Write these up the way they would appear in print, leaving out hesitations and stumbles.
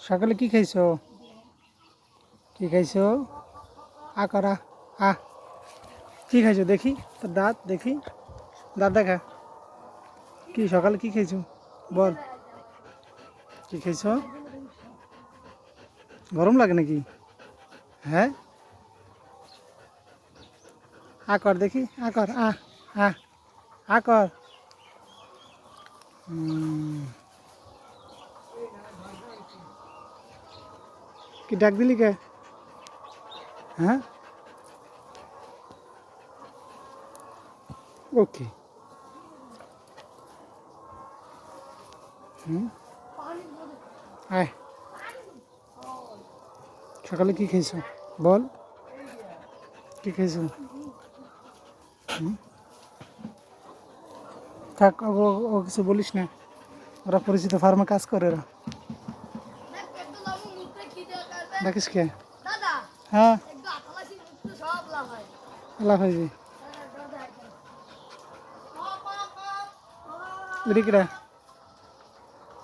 সকালে কি খাইছো? কি খাইছো? আ করা আ কি খাইছো দেখি, তোর দাঁত দেখি, দাঁত দেখা। কি সকালে কি খাইছো বল? কি খাইছো? গরম লাগে নাকি? হ্যাঁ, আ কর দেখি, আ কর আ আ আ কর। কি ডাক দিলি কে? হ্যাঁ, ওকে। আয়, সকালে কি খাইছো বল? কি খাইছো? থাক, ও কিছু বলিস না, ওরা পরিচিত ফার্মে কাজ করে ওরা। ডাকিস কে? হ্যাঁ, লাভ হয়েছে। ওদিকেরা,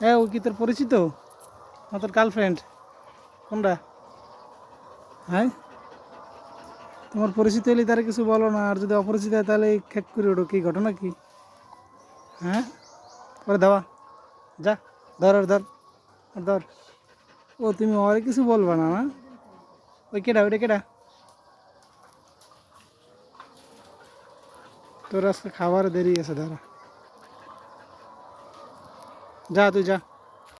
হ্যাঁ, ও কি তোর পরিচিত না তোর গার্লফ্রেন্ড? কোনটা? হ্যাঁ, তোমার পরিচিত হলে তারা কিছু বলো না, আর যদি অপরিচিত হয় তাহলে খেক করে ওঠো। কি ঘটনা কি? হ্যাঁ, ওরে দেওয়া, যা, ধর আর ধর, আর ধর। ও তুমি ওরে কিছু বলবা না না? ওই কেডা, ওইটা কেডা? তোর আজকে খাবার দেরি আছে, ধর, যা তুই যা।